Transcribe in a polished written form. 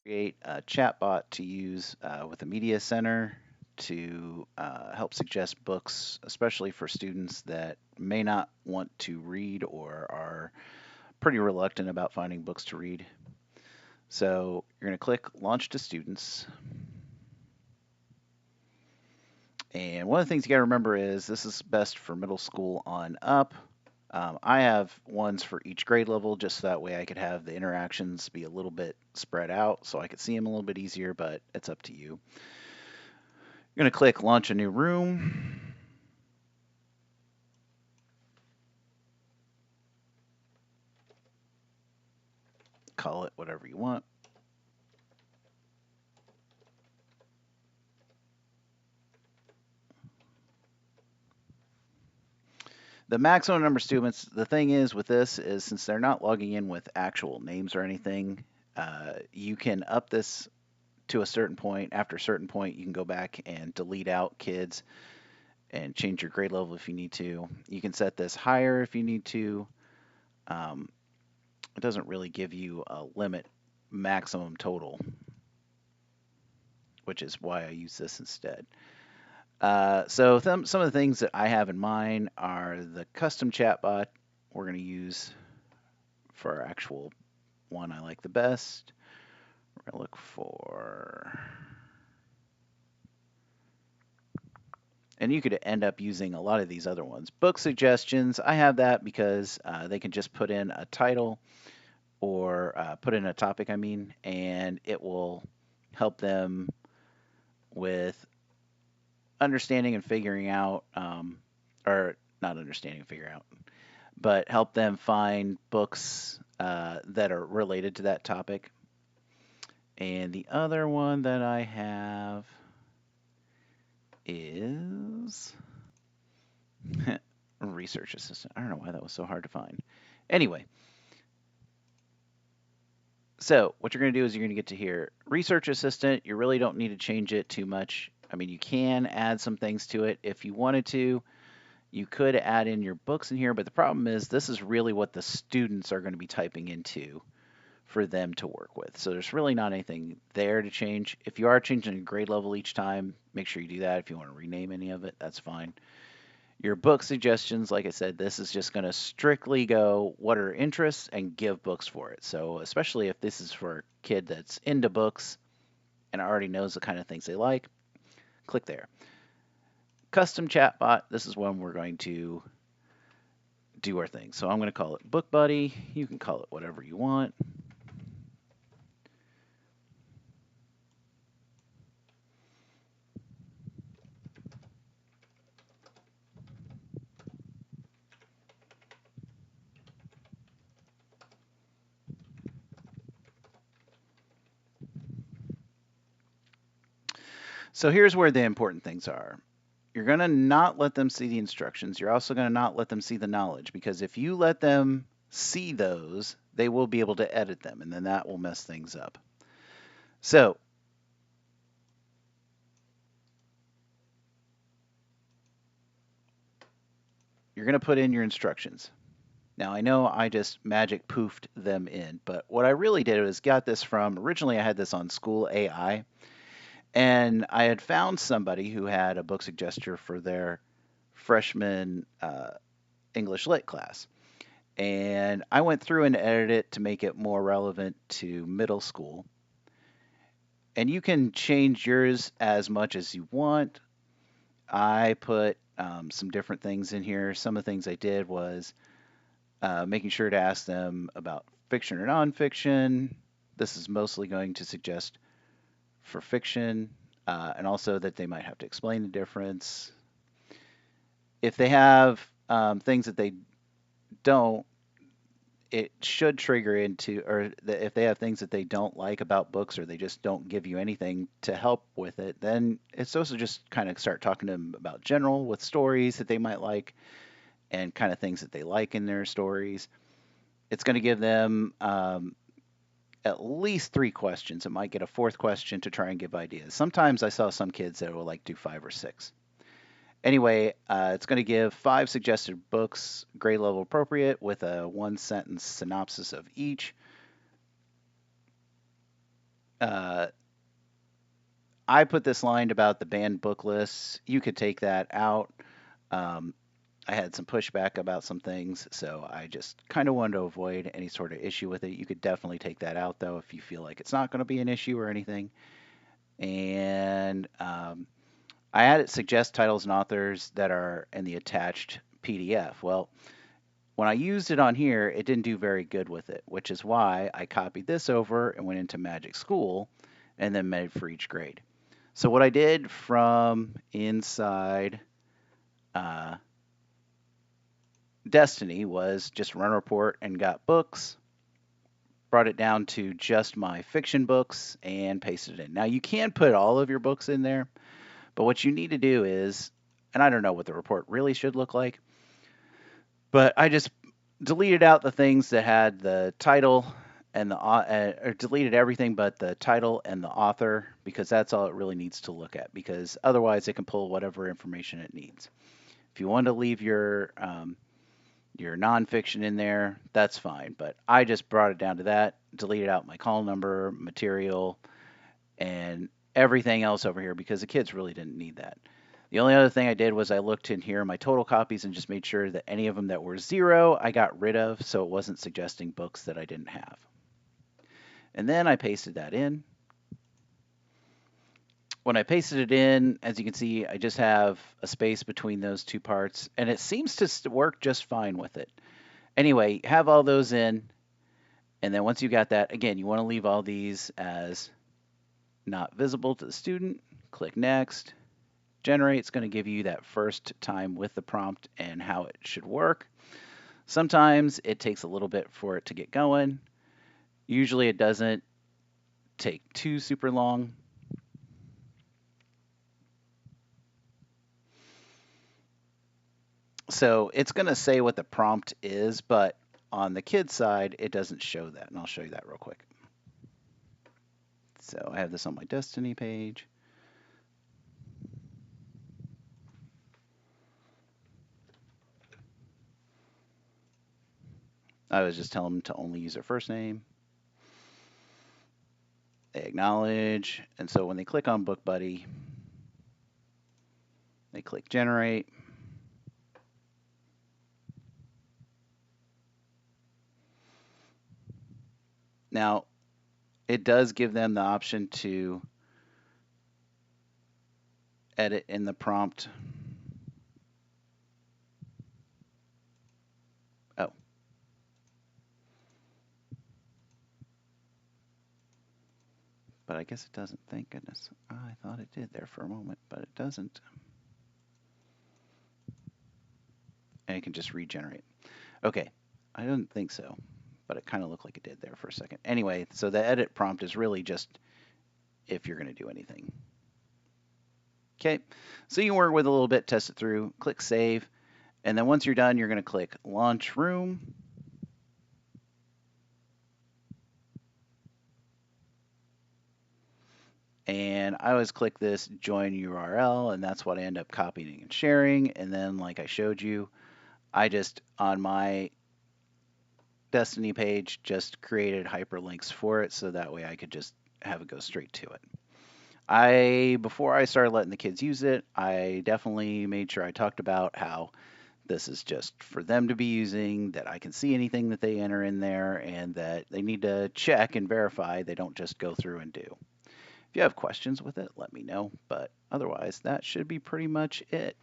Create a chatbot to use with the Media Center to help suggest books, especially for students that may not want to read or are pretty reluctant about finding books to read. So you're going to click Launch to Students. And one of the things you got to remember is this is best for middle school on up. I have ones for each grade level, just so that way I could have the interactions be a little bit spread out so I could see them a little bit easier, but it's up to you. You're going to click Launch a New Room. Call it whatever you want. The maximum number of students, the thing is with this is since they're not logging in with actual names or anything, you can up this to a certain point. After a certain point, you can go back and delete out kids and change your grade level if you need to. You can set this higher if you need to. Um, it doesn't really give you a limit maximum total, which is why I use this instead. So some of the things that I have in mind are the custom chatbot we're going to use for our actual one I like the best. We're going to look for, and you could end up using a lot of these other ones. Book suggestions, I have that because they can just put in a title or put in a topic, I mean, and it will help them with understanding and figuring out, or not understanding and figuring out, but help them find books that are related to that topic. And the other one that I have is research assistant. I don't know why that was so hard to find. Anyway, so what you're going to do is you're going to get to here, research assistant. You really don't need to change it too much. I mean, you can add some things to it if you wanted to. You could add in your books in here, but the problem is this is really what the students are going to be typing into for them to work with. So there's really not anything there to change. If you are changing a grade level each time, make sure you do that. If you want to rename any of it, that's fine. Your book suggestions, like I said, this is just going to strictly go what are interests and give books for it. So especially if this is for a kid that's into books and already knows the kind of things they like, click there. Custom chatbot, this is when we're going to do our thing. So I'm going to call it Book Buddy. You can call it whatever you want. So here's where the important things are. You're going to not let them see the instructions. You're also going to not let them see the knowledge because if you let them see those, they will be able to edit them and then that will mess things up. So you're going to put in your instructions. Now, I know I just magic poofed them in, but what I really did was got this from originally I had this on School AI, and I had found somebody who had a book suggester for their freshman English Lit class. And I went through and edited it to make it more relevant to middle school. And you can change yours as much as you want. I put some different things in here. Some of the things I did was making sure to ask them about fiction or nonfiction. This is mostly going to suggest for fiction, and also that they might have to explain the difference. If they have things that they don't, it should trigger into, or if they have things that they don't like about books or they just don't give you anything to help with it, then it's also just kind of start talking to them about general with stories that they might like and kind of things that they like in their stories. It's going to give them at least 3 questions. It might get a fourth question to try and give ideas. Sometimes I saw some kids that will like do 5 or 6. Anyway, it's going to give 5 suggested books, grade level appropriate, with a 1 sentence synopsis of each. Uh, I put this line about the banned book lists. You could take that out. Um, I had some pushback about some things, so I just kind of wanted to avoid any sort of issue with it. You could definitely take that out, though, if you feel like it's not going to be an issue or anything. And I added suggest titles and authors that are in the attached PDF. Well, when I used it on here, it didn't do very good with it, which is why I copied this over and went into Magic School and then made for each grade. So what I did from inside uh, Destiny was just run a report and got books, brought it down to just my fiction books, and pasted it in. Now you can put all of your books in there, but what you need to do is, and I don't know what the report really should look like, but I just deleted out the things that had the title and or deleted everything but the title and the author, because that's all it really needs to look at, because otherwise it can pull whatever information it needs. If you want to leave your nonfiction in there, that's fine. But I just brought it down to that, deleted out my call number, material, and everything else over here because the kids really didn't need that. The only other thing I did was I looked in here my total copies and just made sure that any of them that were 0 I got rid of, so it wasn't suggesting books that I didn't have. And then I pasted that in. When I pasted it in, as you can see, I just have a space between those two parts, and it seems to work just fine with it. Anyway, have all those in, and then once you got that, again, you want to leave all these as not visible to the student. Click Next. Generate's going to give you that first time with the prompt and how it should work. Sometimes it takes a little bit for it to get going. Usually it doesn't take too super long. So it's going to say what the prompt is, but on the kid's side, it doesn't show that. And I'll show you that real quick. So I have this on my Destiny page. I was just telling them to only use their first name. They acknowledge. And so when they click on Book Buddy, they click Generate. Now, it does give them the option to edit in the prompt. Oh. But I guess it doesn't. Thank goodness. I thought it did there for a moment, but it doesn't. And it can just regenerate. Okay. I didn't think so, but it kind of looked like it did there for a second. Anyway, so the edit prompt is really just if you're going to do anything. Okay, so you can work with a little bit, test it through, click Save, and then once you're done, you're going to click Launch Room. And I always click this Join URL, and that's what I end up copying and sharing. And then, like I showed you, I just, on my Destiny page, just created hyperlinks for it, so that way I could just have it go straight to it. Before I started letting the kids use it, I definitely made sure I talked about how this is just for them to be using, that I can see anything that they enter in there, and that they need to check and verify they don't just go through and do. If you have questions with it, let me know, but otherwise that should be pretty much it.